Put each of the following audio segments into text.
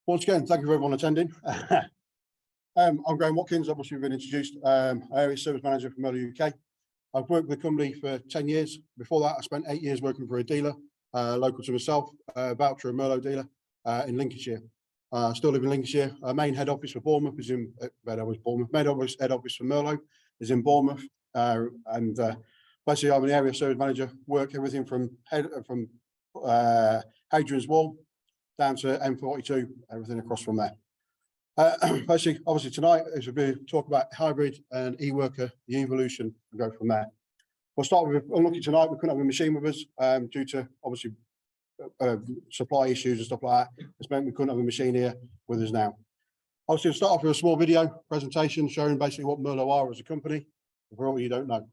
Once again, thank you for everyone attending. I'm Graham Watkins, obviously we've been introduced, Area Service Manager for Merlo UK. I've worked with the company for 10 years. Before that, I spent 8 years working for a dealer, local to myself, voucher and Merlo dealer in Lincolnshire. Still live in Lincolnshire. Our main head office for Bournemouth is in head office head office for Merlo is in Bournemouth. Basically, I'm an Area Service Manager, work everything from Hadrian's Wall down to M42, everything across from there. Basically, obviously tonight is a bit talk about hybrid and e-worker, the evolution, and go from there. We'll start with, unlucky tonight, we couldn't have a machine with us due to obviously supply issues and stuff like that. It's meant we couldn't have a machine here with us now. Obviously, we'll start off with a small video presentation showing basically what Merlo are as a company, for all you don't know.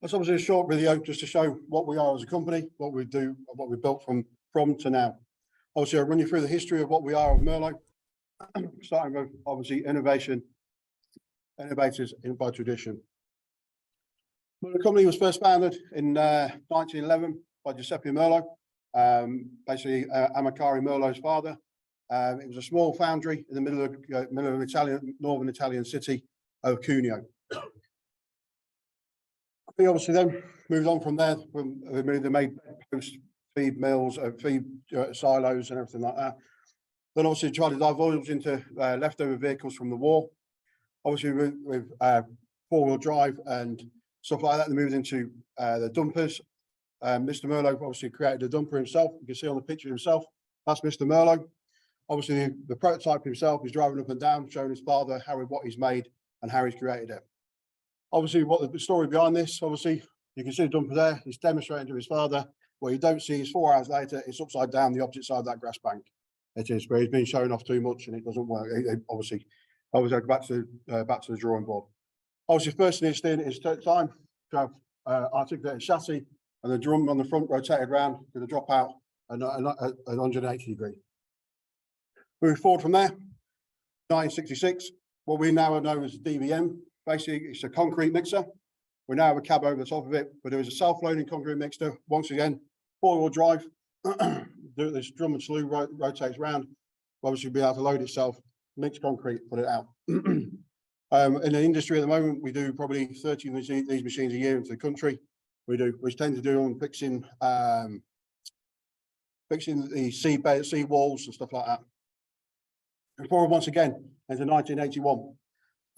That's obviously a short video just to show what we are as a company, what we do, what we've built from to now. Obviously, I'll run you through the history of what we are of Merlo, starting with obviously innovation, innovators by tradition. Well, the company was first founded in 1911 by Giuseppe Merlo, basically Amilcare Merlo's father. It was a small foundry in the middle of an northern Italian city of Cuneo. We obviously then moved on from there. They made post feed mills, feed silos and everything like that. Then obviously tried to divulge into leftover vehicles from the war. Obviously with four-wheel drive and stuff like that, they moved into the dumpers. Mr. Merlo obviously created the dumper himself. You can see on the picture himself, that's Mr. Merlo. Obviously the prototype himself is driving up and down, showing his father what he's made and how he's created it. Obviously, what the story behind this, obviously, you can see the dumper there. He's demonstrating to his father What you don't see is 4 hours later, it's upside down the opposite side of that grass bank. It is, but he's been showing off too much and it doesn't work. Obviously, I was going back to the drawing board. Obviously, first thing it's doing is time to have articulated chassis and the drum on the front rotated round to the dropout at 180 degrees. Moving forward from there, 1966, what we now know as DVM. Basically, it's a concrete mixer. We now have a cab over the top of it, but there is a self-loading concrete mixer. Once again, four-wheel drive. This drum and slew rotates round. Obviously, be able to load itself, mix concrete, put it out. In the industry at the moment, we do probably 30 of these machines a year into the country. We tend to do on fixing the sea walls and stuff like that. And forward once again into 1981,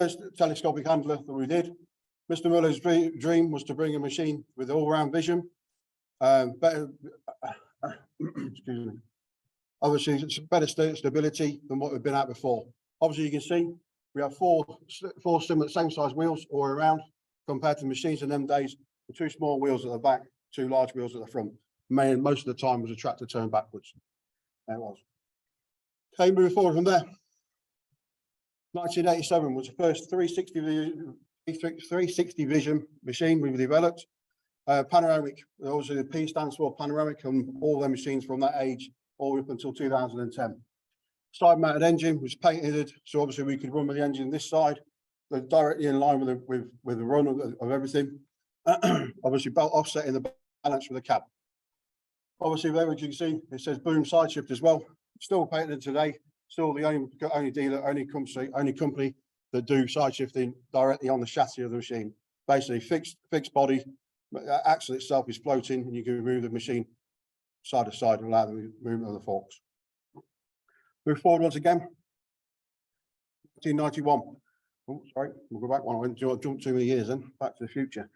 first telescopic handler that we did. Mr. Merlo's dream was to bring a machine with all-round vision, better, excuse me. Obviously, it's better stability than what we've been at before. Obviously, you can see we have four similar same size wheels all around compared to the machines in them days. The two small wheels at the back, two large wheels at the front. Most of the time was a tractor turned backwards. There it was. Okay, moving forward from there. 1987 was the first 360 vision machine we developed. Panoramic, obviously the P stands for panoramic, and all the machines from that age all up until 2010. Side mounted engine was painted, so obviously we could run with the engine this side, directly in line with the run of everything. Obviously belt offsetting the balance for the cab. Obviously there, as you can see, it says boom side shift as well. Still painted today. Still the only dealer, only company that do side shifting directly on the chassis of the machine. Basically fixed body, axle itself is floating, and you can move the machine side to side and allow the movement of the forks. Move forward once again. 1991. Oh, sorry, we'll go back one. I went to jump too many years then. Back to the future.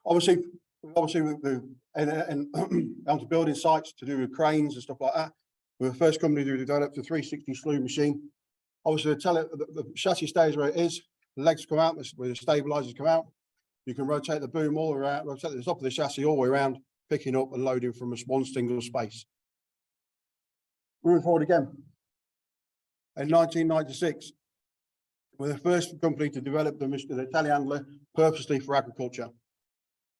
Obviously, onto building sites to do with cranes and stuff like that. We're the first company to develop a 360 slew machine. Obviously, the chassis stays where it is. The legs come out, where the stabilizers come out. You can rotate the boom all around, rotate the top of the chassis all the way around, picking up and loading from one single space. Moving forward again. In 1996, we're the first company to develop the telehandler purposely for agriculture.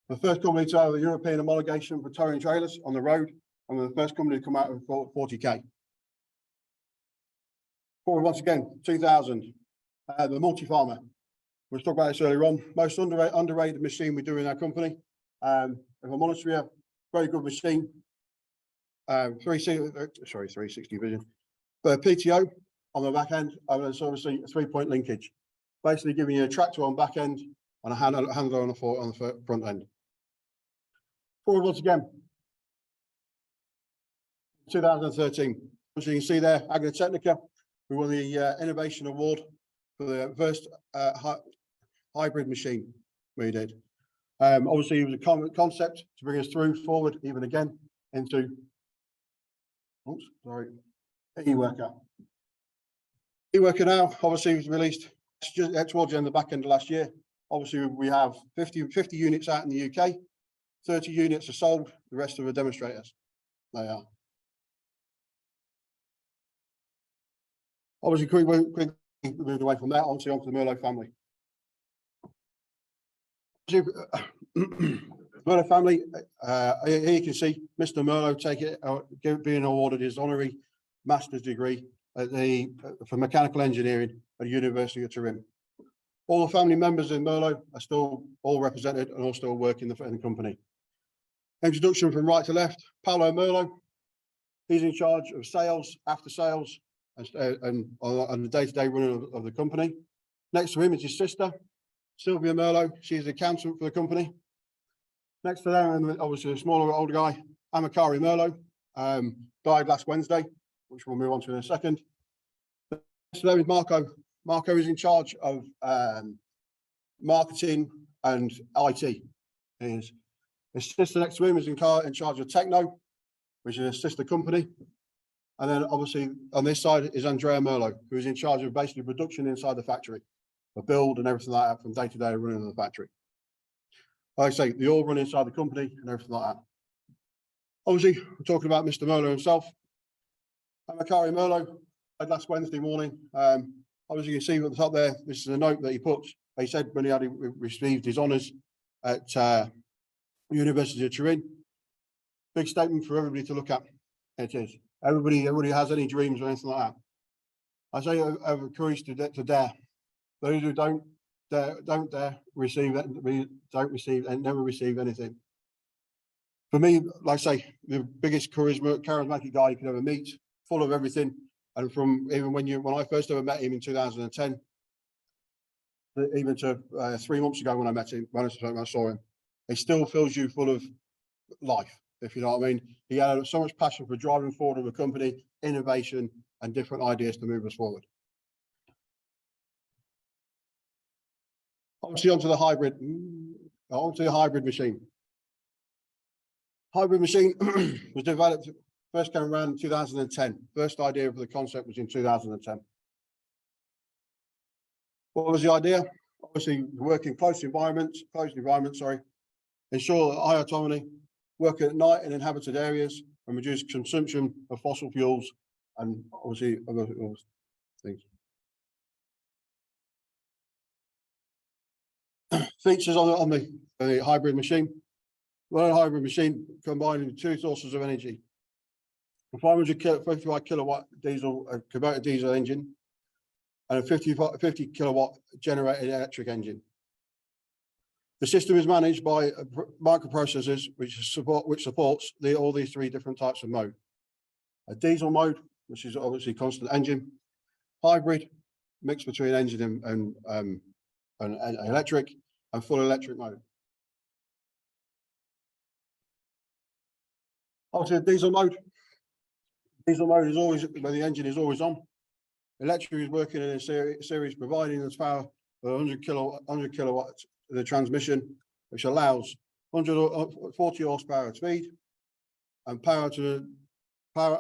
The first company to have the European homologation for towing trailers on the road, and we're the first company to come out with 40K. Forward once again, 2000, the multi-farmer. We'll talk about this earlier on. Most underrated machine we do in our company. If I'm honest with you, very good machine. 360 vision. But PTO on the back end, and it's obviously a 3-point linkage. Basically giving you a tractor on back end and a handler on the front end. Forward once again. 2013. As you can see there, IAgrE, we won the Innovation Award for the first hybrid machine we did. Obviously, it was a concept to bring us forward, even again, into e-worker. E-worker now, obviously, was released towards the end of the back end of last year. Obviously, we have 50 units out in the UK, 30 units are sold, the rest of the demonstrators. They are. Obviously, quickly moved away from that, onto the Merlo family. Merlo family, here you can see Mr. Merlo being awarded his honorary master's degree for mechanical engineering at the University of Turin. All the family members in Merlo are still all represented and all still work in the company. Introduction from right to left, Paolo Merlo. He's in charge of sales, after sales, and on the day-to-day running of the company. Next to him is his sister, Sylvia Merlo. She's the accountant for the company. Next to them, obviously a smaller, older guy, Amakari Merlo, died last Wednesday, which we'll move on to in a second. Next to them is Marco. Marco is in charge of marketing and IT. His sister next to him is in charge of Techno, which is a sister company. And then obviously on this side is Andrea Merlo, who is in charge of basically production inside the factory, the build and everything like that from day-to-day running of the factory. Like I say, they all run inside the company and everything like that. Obviously, we're talking about Mr. Merlo himself. I'm IAgrE Merlo. Last Wednesday morning. Obviously, you can see at the top there, this is a note that he put. He said when he had received his honours at University of Turin. Big statement for everybody to look at. It is. Everybody has any dreams or anything like that. I say have courage to dare. Those who don't dare receive it, don't receive and never receive anything. For me, like I say, the biggest charismatic guy you could ever meet, full of everything. And from even when I first ever met him in 2010, even to 3 months ago when I met him, when I saw him, he still fills you full of life, if you know what I mean. He had so much passion for driving forward of a company, innovation, and different ideas to move us forward. Obviously, onto the hybrid machine. Hybrid machine was developed, first came around in 2010. First idea for the concept was in 2010. What was the idea? Obviously, work in closed environments, ensure high autonomy, working at night in inhabited areas, and reduce consumption of fossil fuels, and obviously other things. Features on the hybrid machine. Well, a hybrid machine combining two sources of energy. A 555 kilowatt diesel converted diesel engine and a 50 kilowatt generated electric engine. The system is managed by microprocessors which supports all these three different types of mode. A diesel mode, which is obviously constant engine, hybrid, mixed between engine and electric, and full electric mode. Obviously, the diesel mode. Diesel mode is always when the engine is always on. Electric is working in a series providing the power for 100 kilowatts of the transmission, which allows 140 horsepower speed and power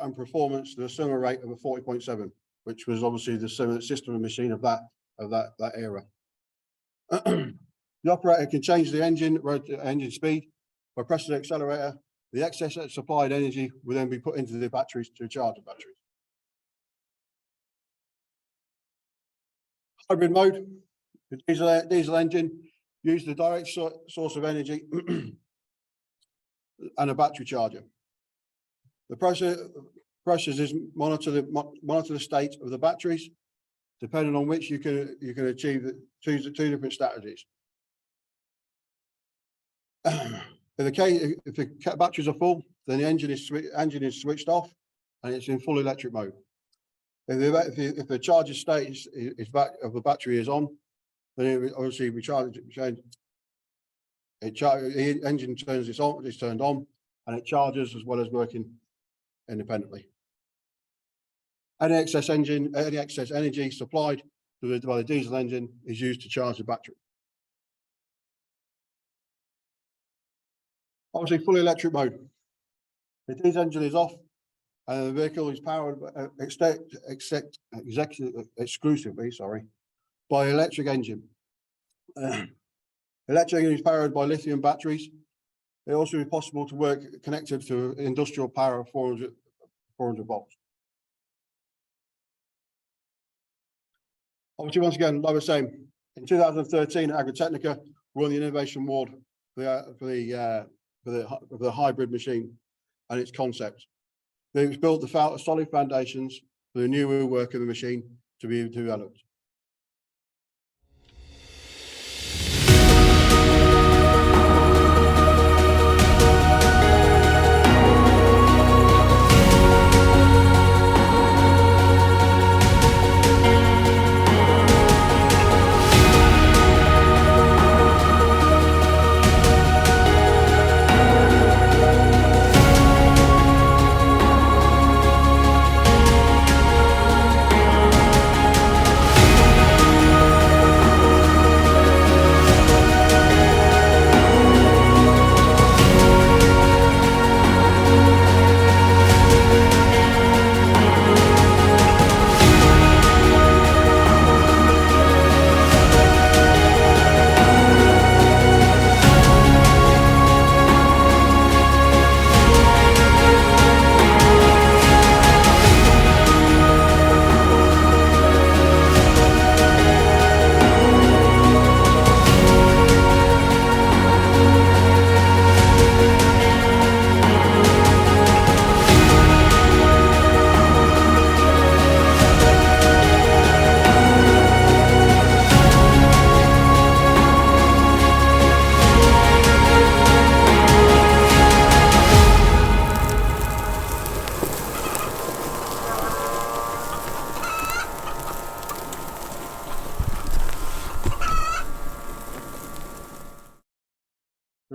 and performance to the summer rate of a 40.7, which was obviously the system machine of that era. The operator can change the engine speed by pressing the accelerator. The excess supplied energy will then be put into the batteries to charge the batteries. Hybrid mode, the diesel engine use the direct source of energy and a battery charger. The processes monitor the state of the batteries, depending on which you can achieve two different strategies. If the batteries are full, then the engine is switched off and it's in full electric mode. If the charger state of the battery is on, then obviously the engine is turned on, and it charges as well as working independently. Any excess energy supplied by the diesel engine is used to charge the battery. Obviously, fully electric mode. The diesel engine is off, and the vehicle is powered exclusively by electric engine. Electric engine is powered by lithium batteries. It also is possible to work connected to industrial power of 400 volts. Obviously, once again, like I was saying, in 2013, Agritechnica won the Innovation Award for the hybrid machine and its concept. They've built the solid foundations for the new work of the machine to be developed.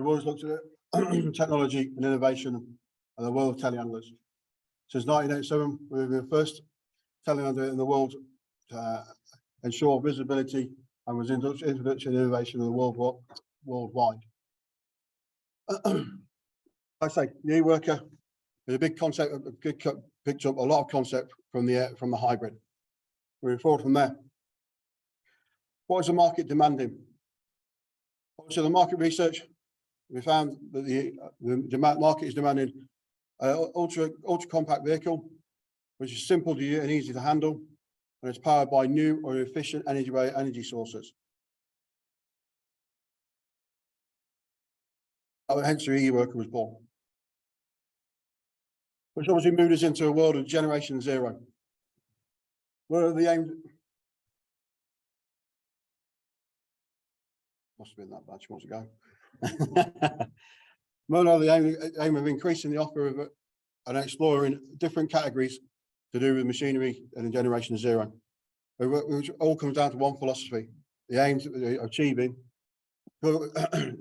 we've always looked at it, technology and innovation and the world of telehandlers. Since 1987, we were the first telehandler in the world to ensure visibility and was introduction innovation in the worldwide. Like I say, the e-worker is a big concept, picked up a lot of concept from the hybrid. Moving forward from there. What is the market demanding? Obviously, the market research, we found that the market is demanding ultra compact vehicle, which is simple to use and easy to handle, and it's powered by new or efficient energy sources. Hence the e-worker was born, which obviously moved us into a world of Generation Zero. What are the aims? Must have been that bad. She wants to go. Merlo, the aim of increasing the offer of and exploring different categories to do with machinery and in Generation Zero, which all comes down to one philosophy: the aims of achieving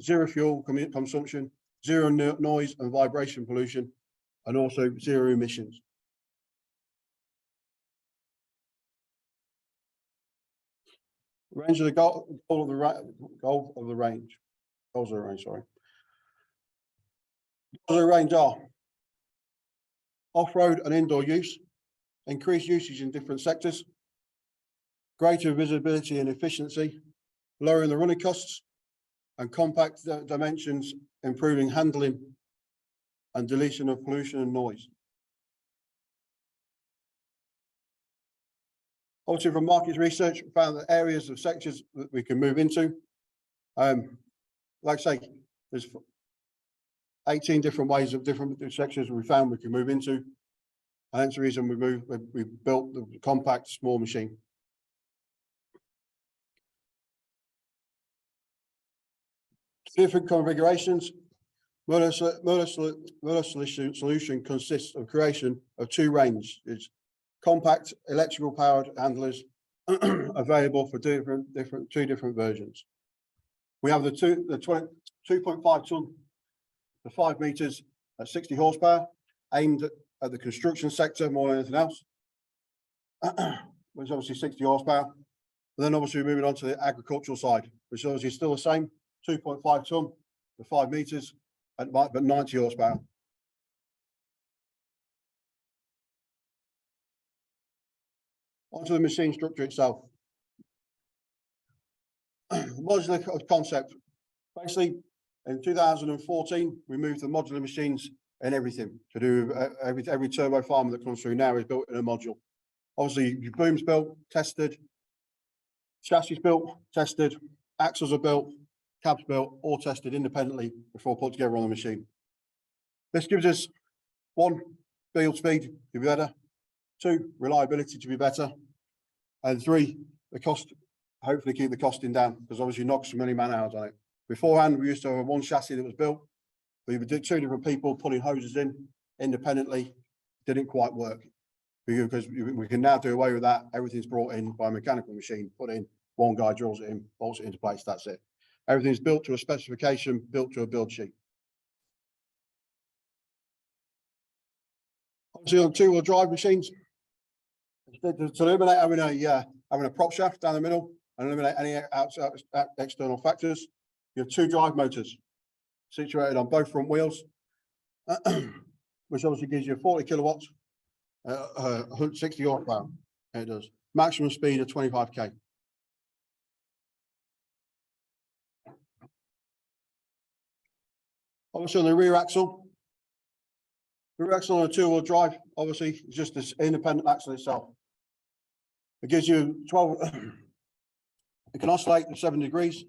zero fuel consumption, zero noise and vibration pollution, and also zero emissions. Range of the goals of the range. Goals of the range are off-road and indoor use, increased usage in different sectors, greater visibility and efficiency, lowering the running costs, and compact dimensions, improving handling and deletion of pollution and noise. Also, from market research, we found that areas of sectors that we can move into. Like I say, there's 18 different ways of different sectors we found we can move into. And that's the reason we built the compact small machine. Different configurations. Merlo solution consists of creation of two ranges. It's compact electrical powered handlers available for two different versions. We have the 2.5 ton, the 5 meters at 60 horsepower, aimed at the construction sector more than anything else, which is obviously 60 horsepower. And then obviously moving on to the agricultural side, which is obviously still the same, 2.5 ton, the 5 meters, but 90 horsepower. Onto the machine structure itself. Modular concept. Basically, in 2014, we moved to modular machines and everything to do every turbo farmer that comes through now is built in a module. Obviously, your boom's built, tested, chassis built, tested, axles are built, cabs built, all tested independently before put together on the machine. This gives us 1, build speed to be better, 2, reliability to be better, and 3, the cost, hopefully keep the costing down, because obviously knocks so many man hours on it. Beforehand, we used to have one chassis that was built. We did 2 different people pulling hoses in independently. Didn't quite work because we can now do away with that. Everything's brought in by a mechanical machine, put in, one guy drills it in, bolts it into place, that's it. Everything's built to a specification, built to a build sheet. Obviously on 2-wheel drive machines, to eliminate having a prop shaft down the middle and eliminate any outside external factors, you have 2 drive motors situated on both front wheels, which obviously gives you 40 kilowatts, 160 horsepower. It does. Maximum speed of 25k. Obviously on the rear axle on a 2-wheel drive, obviously is just this independent axle itself. It gives you 12, it can oscillate at 7 degrees.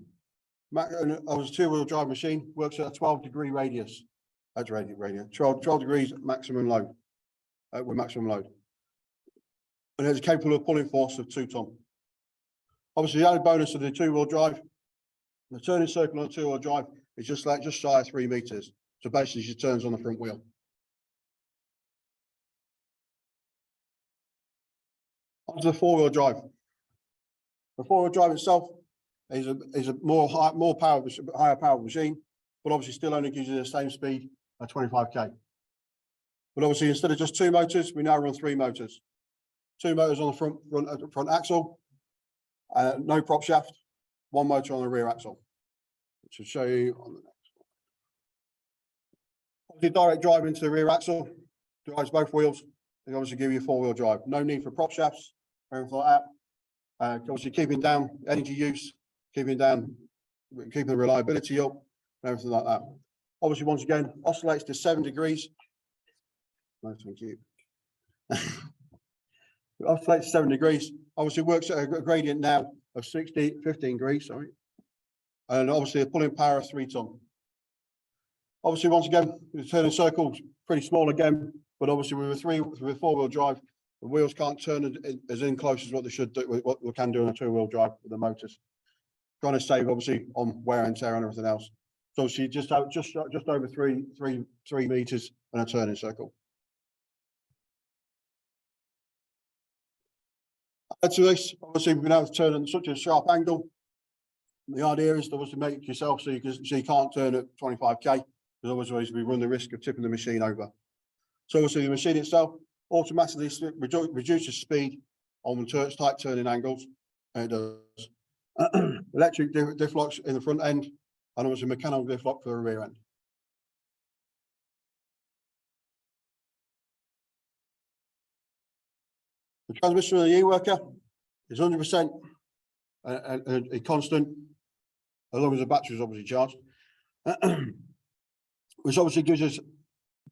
And obviously 2-wheel drive machine works at a 12-degree radius. That's radius. 12 degrees maximum load, with maximum load. And it's capable of pulling force of 2 ton. Obviously the added bonus of the 2-wheel drive, the turning circle on a 2-wheel drive is just shy of 3 meters. So basically she turns on the front wheel. Onto the 4-wheel drive. The 4-wheel drive itself is a higher power machine. but obviously still only gives you the same speed at 25k. But obviously, instead of just 2 motors, we now run 3 motors. 2 motors on the front axle, no prop shaft, 1 motor on the rear axle, which I'll show you on the next one. The direct drive into the rear axle, drives both wheels. They obviously give you 4-wheel drive. No need for prop shafts, anything like that. Obviously keeping down energy use, keeping the reliability up, and everything like that. Obviously, once again, oscillates to 7 degrees. No, thank you. It oscillates 7 degrees. Obviously works at a gradient now of 15 degrees, sorry. And obviously a pulling power of 3 ton. Obviously, once again, the turning circle's pretty small again, but obviously with 4-wheel drive, the wheels can't turn as in close as what they should do, what we can do on a 2-wheel drive with the motors. Trying to save obviously on wear and tear and everything else. So she just over 3 meters and a turning circle. Add to this, obviously we've been able to turn at such a sharp angle. The idea is to obviously make it yourself so you can't turn at 25k, because otherwise we run the risk of tipping the machine over. So obviously the machine itself automatically reduces speed on tight turning angles, and it does. Electric diff locks in the front end, and obviously mechanical diff lock for the rear end. The transmission of the e-worker is 100% a constant, as long as the battery is obviously charged, which obviously gives us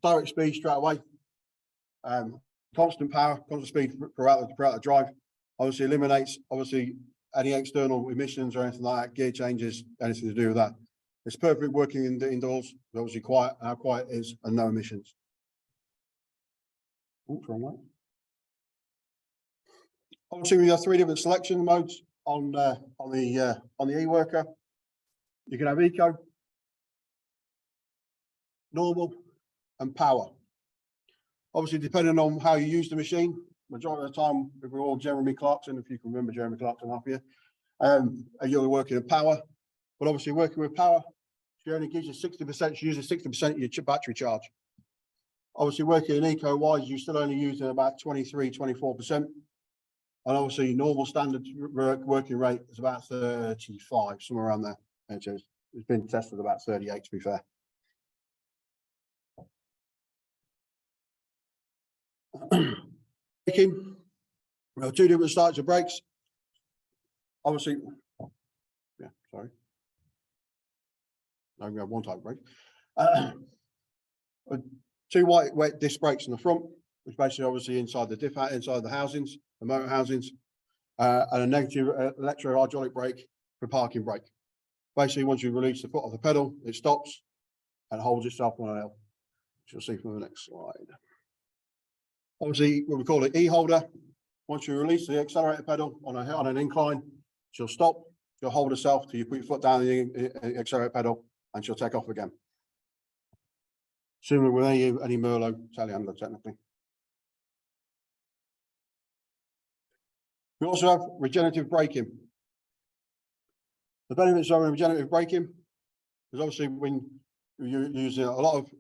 direct speed straight away, constant power, constant speed throughout the drive. Obviously eliminates any external emissions or anything like that, gear changes, anything to do with that. It's perfect working indoors, obviously how quiet it is, and no emissions. Oops, wrong way. Obviously, we have 3 different selection modes on the e-worker. You can have eco, normal, and power. Obviously, depending on how you use the machine, majority of the time, if we're all Jeremy Clarkson, if you can remember Jeremy Clarkson up here, you're working in power. But obviously, working with power, she only gives you 60%. She uses 60% of your battery charge. Obviously, working in eco-wise, you're still only using about 23, 24%. And obviously, normal standard working rate is about 35, somewhere around there. It's been tested about 38, to be fair. Braking, we have 2 different types of brakes. Obviously, yeah, sorry. No, we have 1 type of brake. 2 wet disc brakes in the front, which basically obviously inside the housings, the motor housings, and a negative electro-hydraulic brake for parking brake. Basically, once you release the foot off the pedal, it stops and holds itself on an L, which you'll see from the next slide. Obviously, what we call it e-holder. Once you release the accelerator pedal on an incline, she'll stop, she'll hold herself till you put your foot down the accelerator pedal, and she'll take off again. Similar with any Merlo telehandler, technically. We also have regenerative braking. The benefits of regenerative braking is obviously when you're using a lot of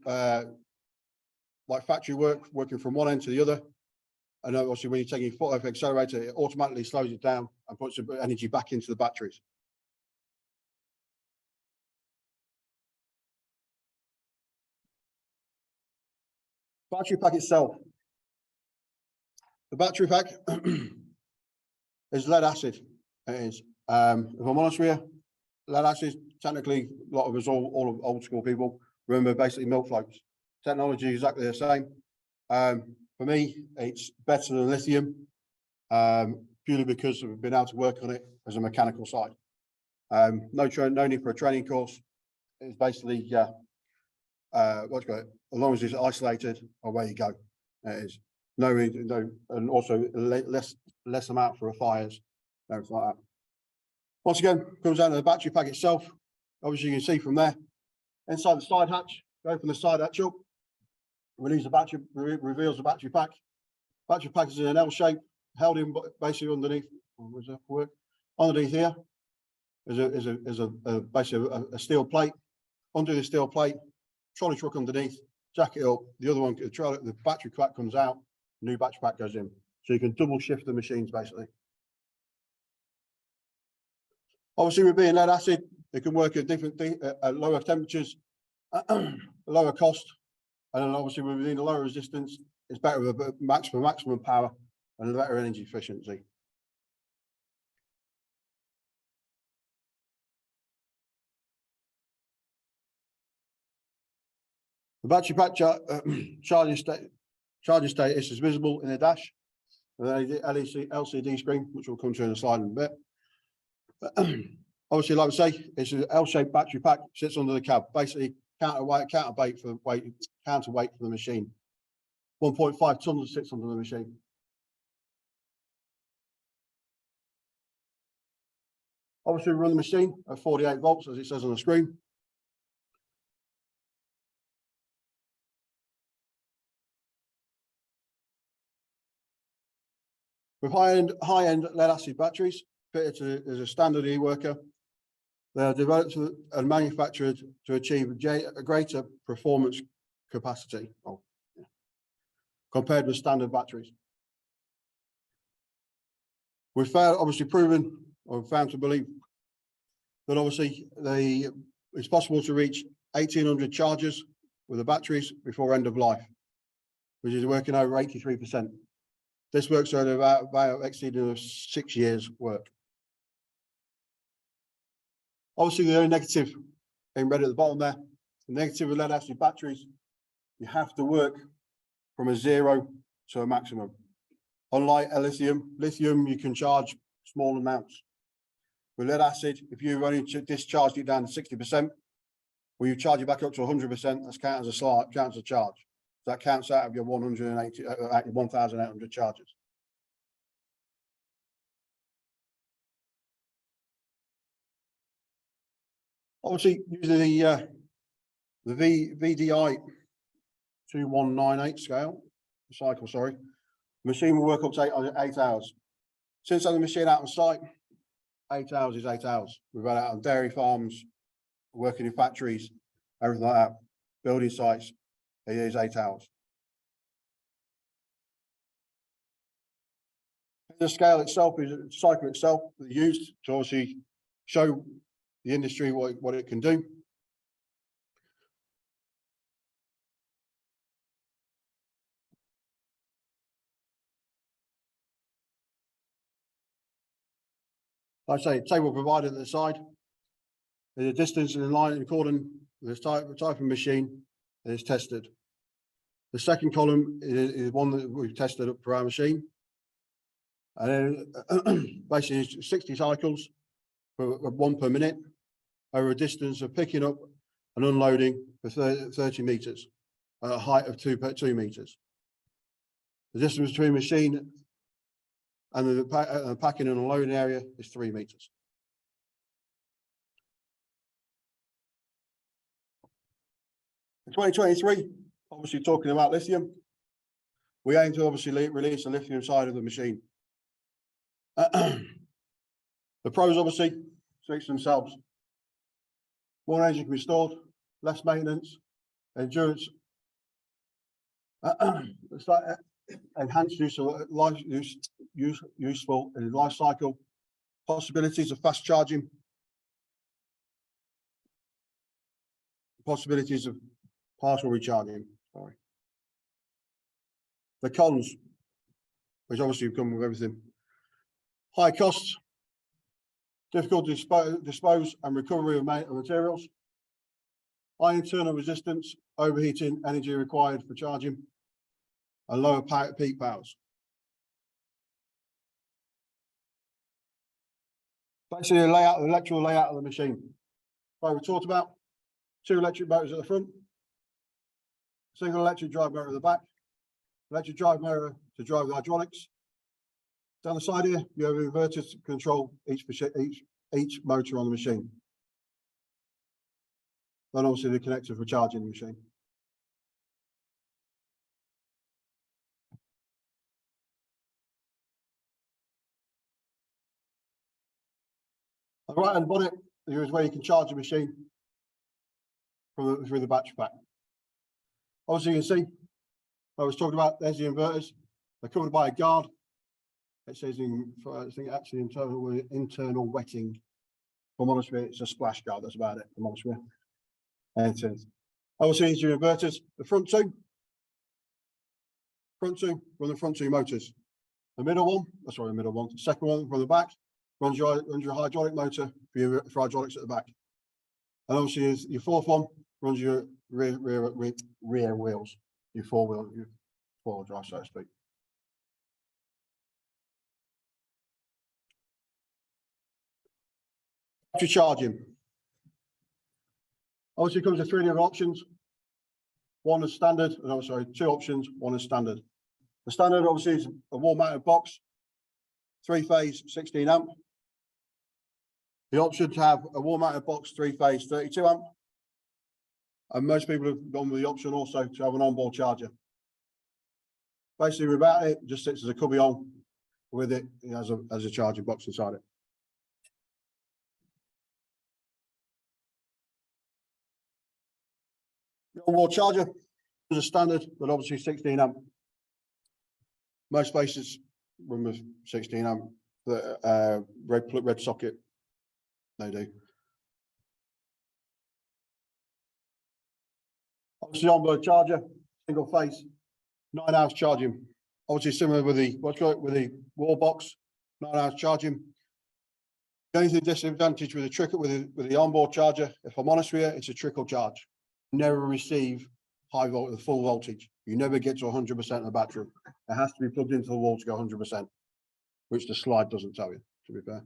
like factory work, working from one end to the other, and obviously when you're taking your foot off the accelerator, it automatically slows it down and puts the energy back into the batteries. Battery pack itself. The battery pack is lead acid. It is. If I'm honest with you, lead acid, technically, a lot of us, all old school people, remember basically milk floats. Technology is exactly the same. For me, it's better than lithium, purely because we've been able to work on it as a mechanical side. No need for a training course. It's basically, what's got it? As long as it's isolated, away you go. It is. No, and also less amount for fires, everything like that. Once again, comes down to the battery pack itself. Obviously, you can see from there, inside the side hatch, open the side hatch up, release the battery, reveals the battery pack. Battery pack is in an L shape, held in basically underneath. Where's that work? Underneath here is basically a steel plate. undo the steel plate, trolley truck underneath, jack it up. The other one, the battery pack comes out, new battery pack goes in. So you can double shift the machines basically. Obviously, with being lead acid, it can work at at lower temperatures, lower cost, and then obviously within a lower resistance, it's better with a maximum power and a better energy efficiency. The battery pack charging status is visible in the dash, and then the LCD screen, which we'll come to in a slide in a bit. Obviously, like I say, it's an L-shaped battery pack, sits under the cab, basically counterweight for the machine. 1.5 tons sits under the machine. Obviously, we run the machine at 48 volts, as it says on the screen. With high-end lead acid batteries fitted as a standard e-worker, they are developed and manufactured to achieve a greater performance capacity compared with standard batteries. We've obviously proven or found to believe that obviously it's possible to reach 1,800 charges with the batteries before end of life, which is working over 83%. This works out about exceeding 6 years work. Obviously, the only negative in red at the bottom there, the negative with lead acid batteries, you have to work from a 0 to a maximum. Unlike a lithium, you can charge small amounts. With lead acid, if you've only discharged it down to 60%, well, you charge it back up to 100%, that's counted as a charge. So that counts out of your 1,800 charges. Obviously, using the VDI 2198 cycle, sorry, the machine will work up to 8 hours. Since having the machine out on site, 8 hours is 8 hours. We've had it out on dairy farms, working in factories, everything like that, building sites, it is 8 hours. The scale itself is the cycle itself that used to obviously show the industry what it can do. Like I say, table provided at the side. The distance in line according to the type of machine that is tested. The second column is one that we've tested up for our machine. And then basically 60 cycles for 1 per minute over a distance of picking up and unloading for 30 meters at a height of 2 meters. The distance between machine and the packing and unloading area is 3 meters. In 2023, obviously talking about lithium, we aim to obviously release the lithium side of the machine. The pros obviously speak for themselves. More energy can be stored, less maintenance, endurance, enhanced useful in life cycle, possibilities of fast charging, possibilities of partial recharging. Sorry. The cons, which obviously come with everything. High costs, difficult to dispose and recovery of materials, high internal resistance, overheating, energy required for charging, and lower peak powers. Basically, the electrical layout of the machine. Like we talked about, 2 electric motors at the front, single electric drive motor at the back, electric drive motor to drive the hydraulics. Down the side here, you have inverters to control each motor on the machine. Then obviously the connector for charging the machine. On the right hand bonnet, here is where you can charge the machine. through the battery pack. Obviously, you can see, I was talking about, there's the inverters. They're covered by a guard. It says I think actually internal wetting. If I'm honest with you, it's a splash guard. That's about it. If I'm honest with you. And it says, obviously, these are inverters. The front two run the front two motors. The middle one, the second one from the back runs your hydraulic motor for hydraulics at the back. And obviously, your fourth one runs your rear wheels, your four-wheel drive, so to speak. Battery charging. Obviously, it comes with 3 different options. One is standard, and oh, sorry, 2 options. One is standard. The standard obviously is a wall-mounted box, 3-phase, 16 amp. The option to have a wall-mounted box, 3-phase, 32 amp. And most people have gone with the option also to have an onboard charger. Basically, without it, just sits as a cubby on. With it, it has a charging box inside it. The onboard charger is a standard, but obviously 16 amp. Most places run with 16 amp. The red socket, they do. Obviously, onboard charger, single phase, 9 hours charging. Obviously, similar with the wall box, 9 hours charging. The only disadvantage with the onboard charger, if I'm honest with you, it's a trickle charge. You never receive full voltage. You never get to 100% of the battery. It has to be plugged into the wall to go 100%, which the slide doesn't tell you, to be fair.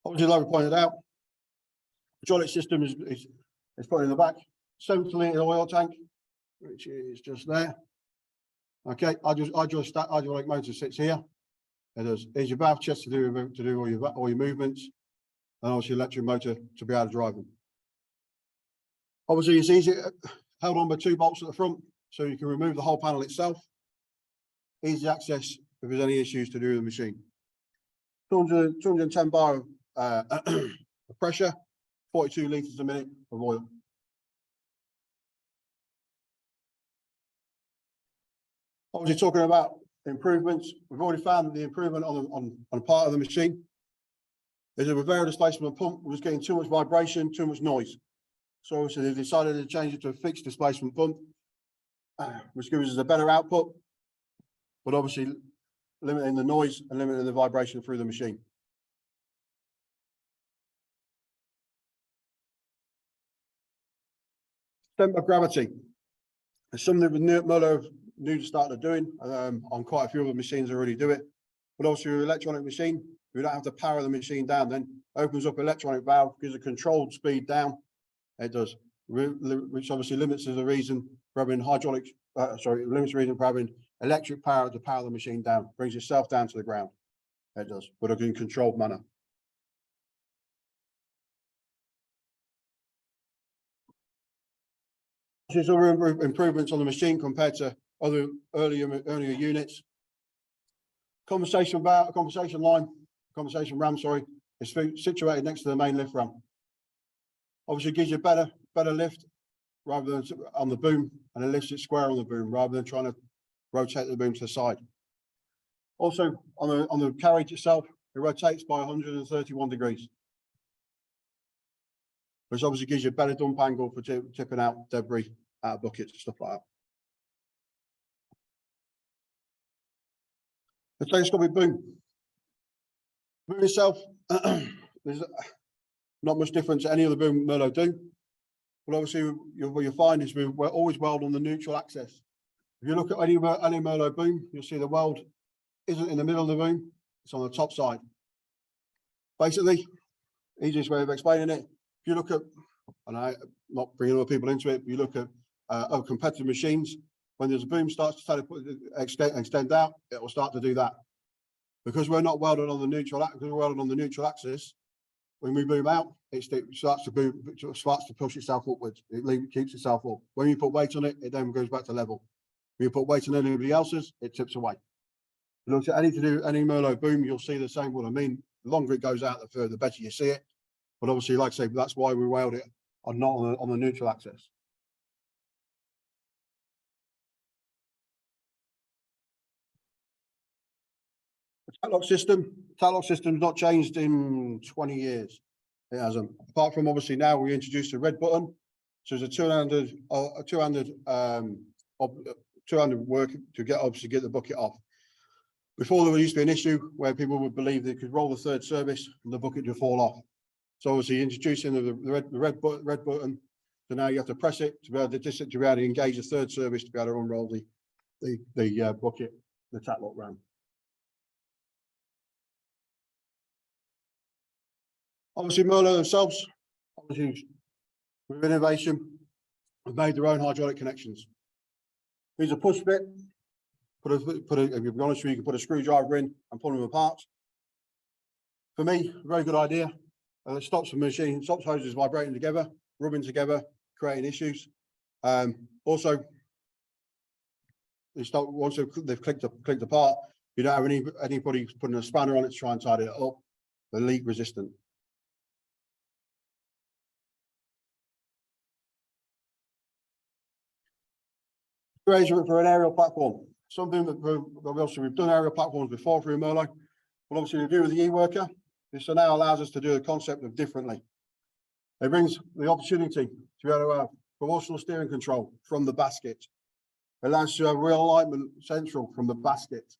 Obviously, like we pointed out, the hydraulic system is put in the back. 70-litre oil tank, which is just there. Okay, hydraulic motor sits here. Here's your valve chest to do all your movements, and obviously electric motor to be able to drive them. Obviously, it's easy, held on by 2 bolts at the front, so you can remove the whole panel itself. Easy access if there's any issues to do with the machine. 210 bar of pressure, 42 litres a minute of oil. Obviously, talking about improvements, we've already found the improvement on part of the machine. There's a reverse displacement pump was getting too much vibration, too much noise. So obviously they decided to change it to a fixed displacement pump, which gives us a better output, but obviously limiting the noise and limiting the vibration through the machine. Center of gravity. It's something that Merlo new to start doing. On quite a few of the machines already do it. But obviously with an electronic machine, we don't have to power the machine down, then opens up electronic valve, gives a controlled speed down. It does, which obviously limits the reason for having limits the reason for having electric power to power the machine down, brings itself down to the ground. It does, but in a controlled manner. There's other improvements on the machine compared to other earlier units. Conversation ram, is situated next to the main lift ram. Obviously, it gives you better lift rather than on the boom, and it lifts it square on the boom rather than trying to rotate the boom to the side. Also, on the carriage itself, it rotates by 131 degrees, which obviously gives you a better dump angle for tipping out debris out of buckets and stuff like that. The telescopic boom. Boom itself, there's not much difference to any other boom Merlo do, but obviously what you'll find is we're always weld on the neutral axis. If you look at any Merlo boom, you'll see the weld isn't in the middle of the boom, it's on the top side. Basically, easiest way of explaining it, if you look at, and I'm not bringing other people into it, but you look at other competitive machines, when there's a boom starts to extend out, it will start to do that. Because we're not welded on the neutral axis, because we're welded on the neutral axis, when we boom out, it starts to push itself upwards. It keeps itself up. When you put weight on it, it then goes back to level. When you put weight on anybody else's, it tips away. If you look at any Merlo boom, you'll see the same. What I mean, The longer it goes out, the further, the better you see it. But obviously, like I say, that's why we weld it on not on the neutral axis. The Tatlock system's not changed in 20 years. It hasn't. Apart from obviously now we introduced a red button. So there's a 200 work to get the bucket off. Before, there used to be an issue where people would believe they could roll the third service and the bucket would fall off. So obviously introducing the red button, so now you have to press it to be able to engage the third service to be able to unroll the bucket, the Tatlock ram. Obviously, Merlo themselves, obviously with innovation, have made their own hydraulic connections. Here's a push bit. If you're honest with you, you can put a screwdriver in and pull them apart. For me, a very good idea. It stops the machine, stops hoses vibrating together, rubbing together, creating issues. Also, once they've clicked apart, you don't have anybody putting a spanner on it to try and tidy it up. They're leak resistant. For an aerial platform, something that we've done aerial platforms before through Merlo, but obviously we do with the e-worker. This now allows us to do the concept of differently. It brings the opportunity to be able to have proportional steering control from the basket. It allows us to have real alignment central from the basket.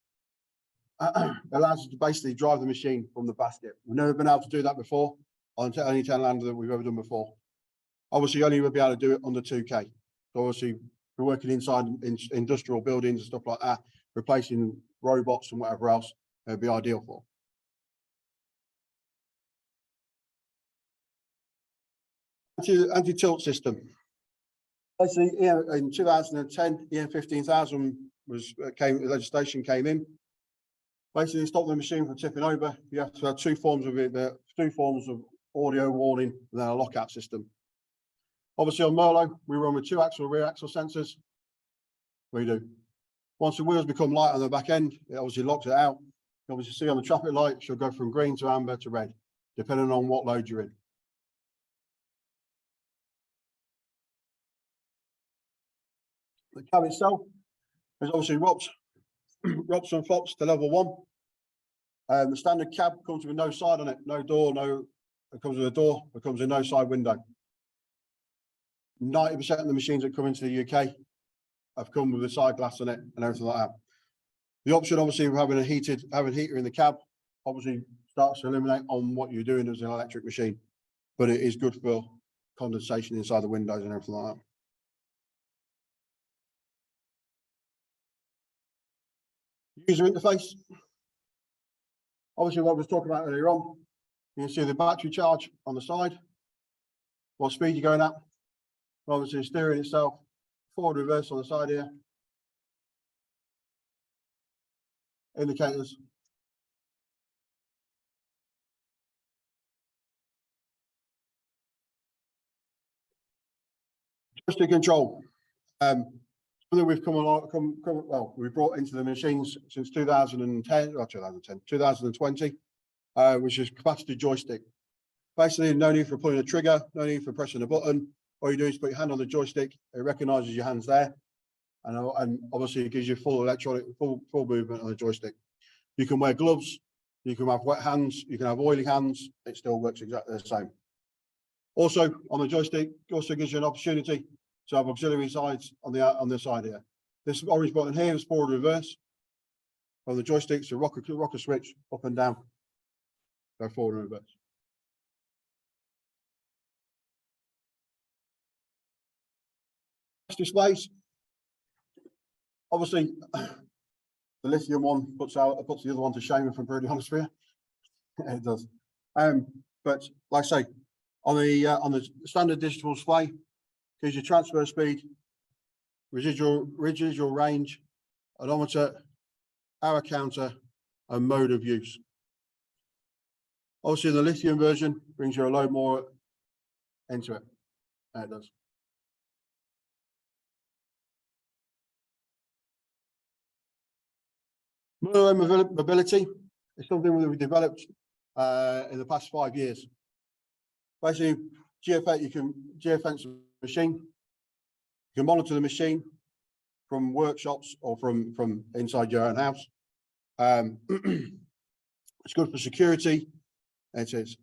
It allows us to basically drive the machine from the basket. We've never been able to do that before on any telehandler that we've ever done before. Obviously, only we'll be able to do it under 2K. So obviously, we're working inside industrial buildings and stuff like that, replacing robots and whatever else, it'd be ideal for. Anti-tilt system. Basically, in 2010, EN 15000 legislation came in. Basically, to stop the machine from tipping over, you have to have two forms of audio warning and then a lockout system. Obviously, on Merlo, we run with 2-axle rear axle sensors. We do. Once the wheels become light on the back end, it obviously locks it out. You obviously see on the traffic light, she'll go from green to amber to red, depending on what load you're in. The cab itself is obviously ROPS and FOPS to level 1. The standard cab comes with no side on it, no door, it comes with a door, it comes with no side window. 90% of the machines that come into the UK have come with a side glass on it and everything like that. The option, obviously, of having a heater in the cab, obviously starts to eliminate on what you're doing as an electric machine, but it is good for condensation inside the windows and everything like that. User interface. Obviously, what I was talking about earlier on, you can see the battery charge on the side, what speed you're going at. Obviously, steering itself, forward, reverse on the side here. Indicators. Joystick control. Something we've we've brought into the machines since 2020, which is capacitive joystick. Basically, no need for pulling a trigger, no need for pressing a button. All you do is put your hand on the joystick. It recognises your hands there, and obviously it gives you full movement on the joystick. You can wear gloves, you can have wet hands, you can have oily hands. It still works exactly the same. Also, on the joystick, it also gives you an opportunity to have auxiliary sides on the side here. This orange button here is forward reverse. On the joysticks, a rocker switch up and down, go forward and reverse. Displays. Obviously, the lithium one puts the other one to shame, if I'm brutally honest with you. It does. But like I say, on the standard digital display, gives you transfer speed, residual range, odometer, hour counter, and mode of use. Obviously, the lithium version brings you a load more into it. It does. Merlo mobility is something that we developed in the past 5 years. Basically, you can geofence a machine. You can monitor the machine from workshops or from inside your own house. It's good for security. It is.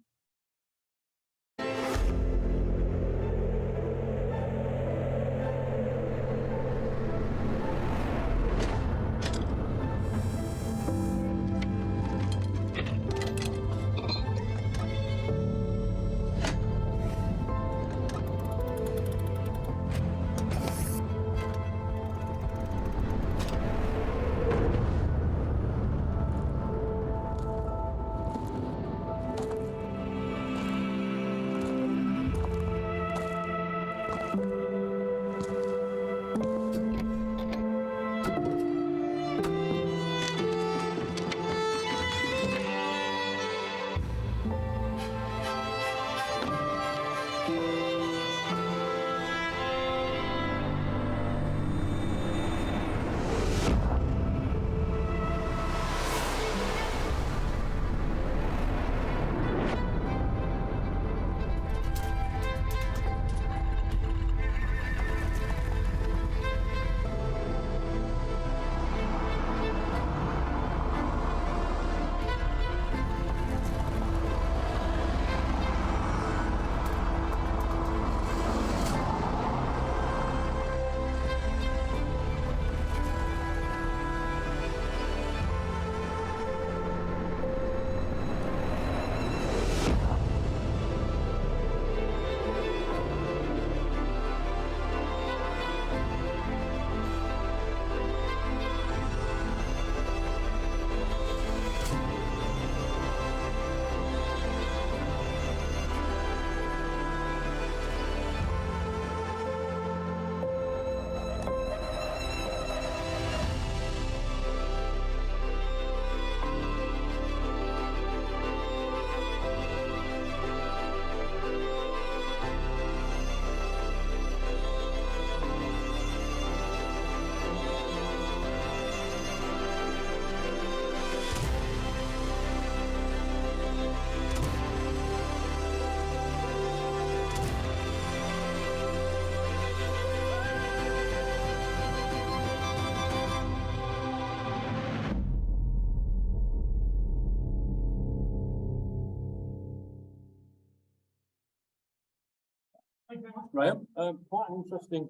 Thank you very much, Graham. Quite an interesting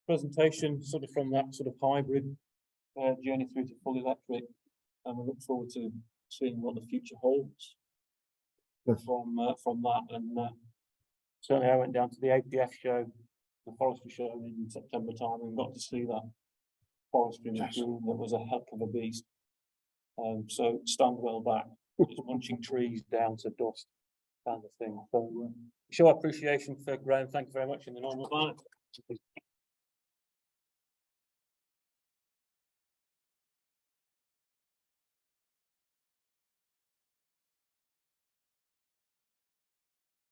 presentation, sort of from that sort of hybrid journey through to full electric, and we look forward to seeing what the future holds from that. And certainly, I went down to the APF show, the forestry show in September time, and got to see that forestry machine that was a heck of a beast. So stand well back, just munching trees down to dust, kind of thing. So show appreciation for Graham. Thank you very much in the normal manner.